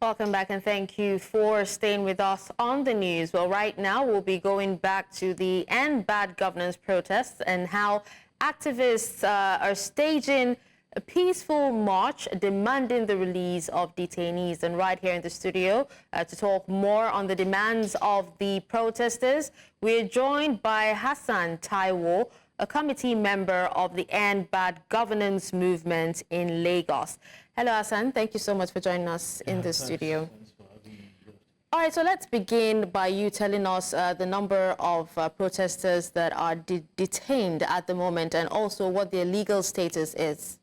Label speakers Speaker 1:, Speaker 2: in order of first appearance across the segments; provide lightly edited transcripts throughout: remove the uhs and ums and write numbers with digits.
Speaker 1: Welcome back and thank you for staying with us on the news. Well, right now we'll be going back to the End Bad Governance protests and how activists are staging a peaceful march demanding the release of detainees. And right here in the studio to talk more on the demands of the protesters, we're joined by Hassan Taiwo, a committee member of the End Bad Governance movement in Lagos. Hello, Hassan. Thank you so much for joining us in the studio.
Speaker 2: Thanks for having me here.
Speaker 1: All right, so let's begin by you telling us the number of protesters that are detained at the moment and also what their legal status is.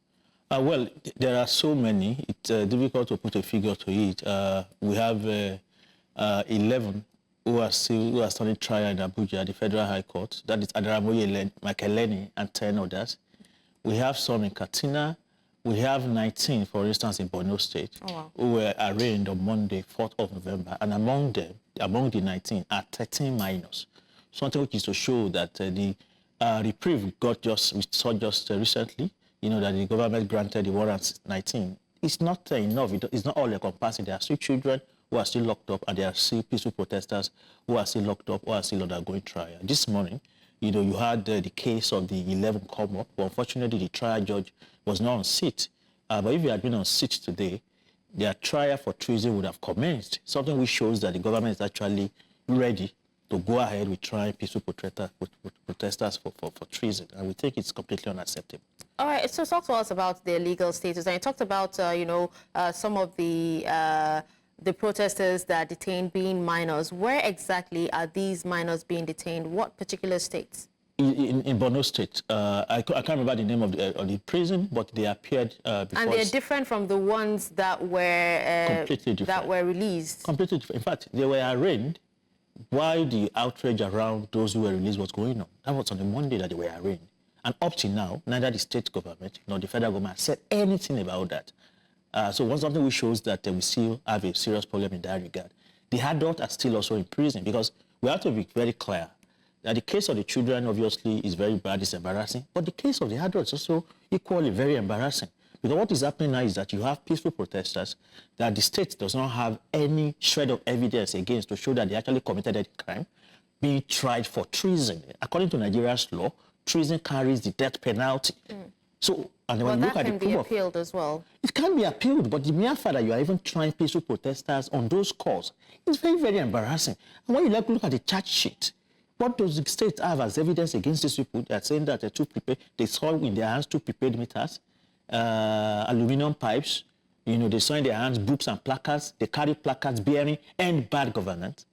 Speaker 2: Well, there are so many. It's difficult to put a figure to it. We have 11 who are standing trial in Abuja, the Federal High Court. That is Adaramoye Makeleni and 10 others. We have some in Katsina. We have 19, for instance, in Borno State, who were arraigned on Monday, 4th of November. And among them, among the 19, are 13 minors. Something which is to show that the reprieve we saw just recently, that the government granted the 119. It's not enough. It's not all encompassing. There are still children who are still locked up, and there are still peaceful protesters who are still locked up, who are still undergoing trial. This morning, you had the case of the 11 come up, but unfortunately, the trial judge was not on seat. But if he had been on seat today, their trial for treason would have commenced, something which shows that the government is actually ready to go ahead with trying peaceful protesters for treason. And we think it's completely unacceptable.
Speaker 1: All right, so talk to us about their legal status. And you talked about, some of the protesters that are detained being minors. Where exactly are these minors being detained? What particular states?
Speaker 2: In Borno State. I can't remember the name of the prison, but they appeared before.
Speaker 1: And they're different from the ones that were
Speaker 2: completely different.
Speaker 1: That were released. Completely
Speaker 2: different. In fact, they were arraigned while the outrage around those who were released was going on. That was on the Monday that they were arraigned. And up to now, neither the state government nor the federal government said anything about that. So something which shows that we still have a serious problem in that regard. The adults are still also in prison, because we have to be very clear that the case of the children obviously is very bad, it's embarrassing, but the case of the adults is also equally very embarrassing. Because what is happening now is that you have peaceful protesters that the state does not have any shred of evidence against to show that they actually committed a crime, being tried for treason. According to Nigeria's law, treason carries the death penalty. So, and when you look at the proof,
Speaker 1: that can be appealed as well.
Speaker 2: It can be appealed, but the mere fact that you are even trying peaceful protesters on those calls is very, very embarrassing. And when you look at the charge sheet, what does the state have as evidence against these people? They are saying that they saw in their hands 2 prepaid meters, aluminum pipes. They saw in their hands books and placards. They carry placards bearing End Bad Governance.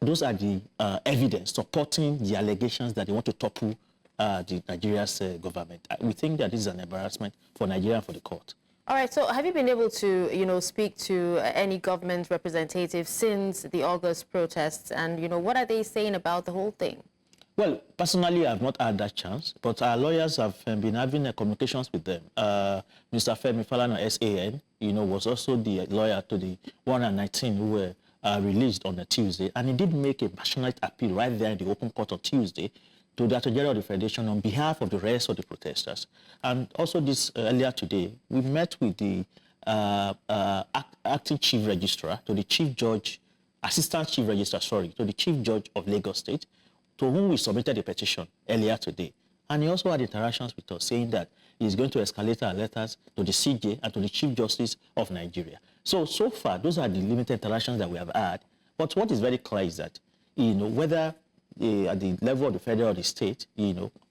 Speaker 2: Those are the evidence supporting the allegations that they want to topple the Nigeria's government. We think that this is an embarrassment for Nigeria and for the court.
Speaker 1: All right, so have you been able to, speak to any government representative since the August protests? And, what are they saying about the whole thing?
Speaker 2: Well, personally, I've not had that chance, but our lawyers have been having communications with them. Mr. Femi Falana, SAN, was also the lawyer to the 119 who were released on a Tuesday. And he did make a passionate appeal right there in the open court on Tuesday to the Attorney General of the Federation on behalf of the rest of the protesters. And also earlier today, we met with the acting chief registrar, to the chief judge, assistant chief registrar, to the chief judge of Lagos State, to whom we submitted a petition earlier today. And he also had interactions with us saying that he's going to escalate our letters to the CJ and to the Chief Justice of Nigeria. So far, those are the limited interactions that we have had. But what is very clear is that, whether at the level of the federal or the state,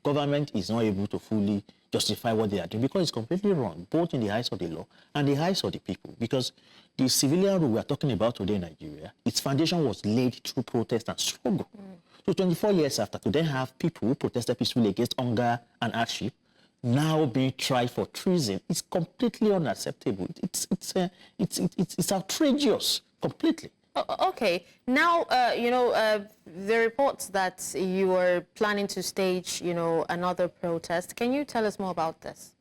Speaker 2: government is not able to fully justify what they are doing, because it's completely wrong, both in the eyes of the law and the eyes of the people. Because the civilian rule we are talking about today in Nigeria, its foundation was laid through protest and struggle. So 24 years after, to then have people who protested peacefully against hunger and hardship now being tried for treason, it's completely unacceptable. It's outrageous, completely.
Speaker 1: Okay. Now, the reports that you were planning to stage, another protest. Can you tell us more about this?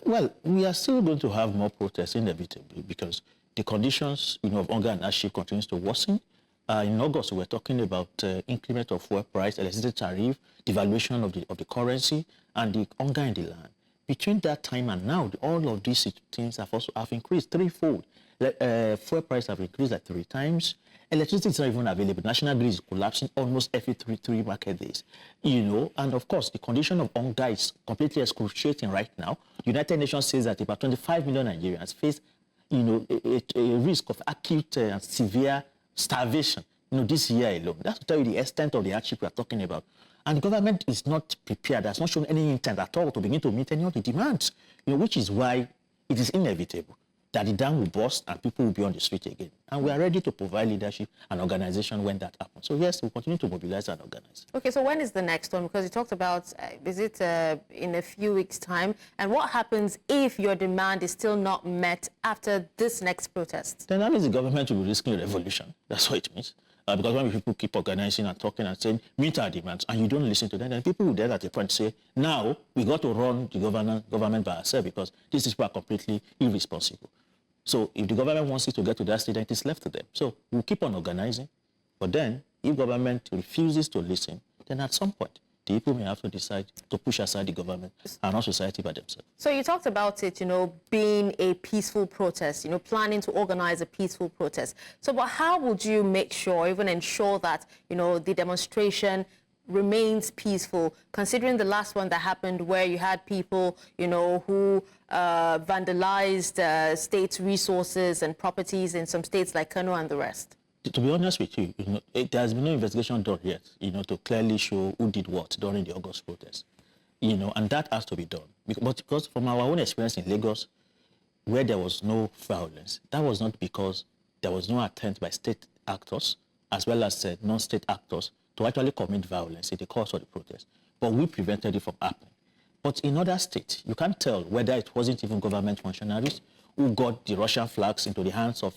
Speaker 2: Well, we are still going to have more protests inevitably, because the conditions, of hunger and hardship continues to worsen. In August, we were talking about increment of fuel price, electricity tariff, devaluation of the currency, and the hunger in the land. between that time and now, all of these things have increased threefold. Fuel prices have increased like 3 times. Electricity is not even available. National grid is collapsing almost every three market days. And of course, the condition of hunger is completely excruciating right now. United Nations says that about 25 million Nigerians face, a risk of acute and severe starvation, this year alone. That's to tell you the extent of the hardship we are talking about. And the government is not prepared, has not shown any intent at all to begin to meet any of the demands, which is why it is inevitable that the dam will burst and people will be on the street again. And we are ready to provide leadership and organization when that happens. So yes, we'll continue to mobilize and organize.
Speaker 1: Okay, so when is the next one? Because you talked about, is it in a few weeks' time? And what happens if your demand is still not met after this next protest?
Speaker 2: Then that means the government will be risking a revolution. That's what it means. Because when people keep organizing and talking and saying, meet our demands, and you don't listen to them, then people will then at a point say, now we got to run the government by ourselves because these people are completely irresponsible. So if the government wants it to get to that state, then it is left to them. So we'll keep on organizing. But then if government refuses to listen, then at some point, the people may have to decide to push aside the government and not society by themselves.
Speaker 1: So you talked about it, being a peaceful protest, planning to organize a peaceful protest. So but how would you make sure, even ensure that, the demonstration remains peaceful, considering the last one that happened where you had people, who vandalized state resources and properties in some states like Kano and the rest?
Speaker 2: To be honest with you, there has been no investigation done yet, to clearly show who did what during the August protest, and that has to be done. Because from our own experience in Lagos, where there was no violence, that was not because there was no attempt by state actors as well as non-state actors to actually commit violence in the course of the protest. But we prevented it from happening. But in other states, you can't tell whether it wasn't even government functionaries who got the Russian flags into the hands of,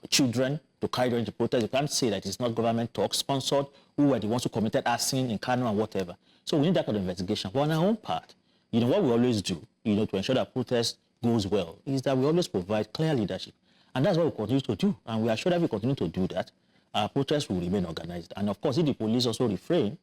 Speaker 2: children to carry during the protest. You can't say that it's not government talk sponsored, who were the ones who committed arson in Kano and whatever. So we need that kind of investigation. But on our own part, what we always do, to ensure that protest goes well, is that we always provide clear leadership. And that's what we continue to do. And we are sure that we continue to do that, our protests will remain organized. And of course, if the police also refrain,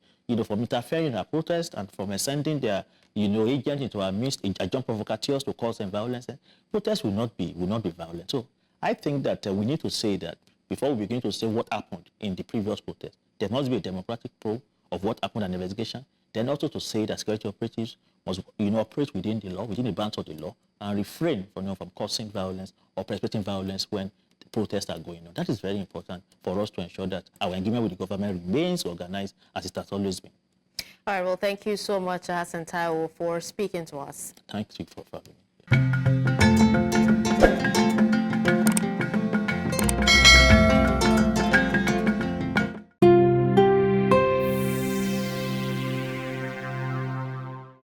Speaker 2: from interfering in our protest and from sending their, agents into our midst, adjunct provocateurs to cause them violence, then protests will not be violent. So I think that we need to say that before we begin to say what happened in the previous protest, there must be a democratic probe of what happened and investigation. Then also to say that security operatives must, operate within the law, within the bounds of the law, and refrain from causing violence or perpetrating violence when the protests are going on. That is very important for us to ensure that our engagement with the government remains organized as it has always been.
Speaker 1: All right, well, thank you so much, Hassan Taiwo, for speaking to us.
Speaker 2: Thank you for having me.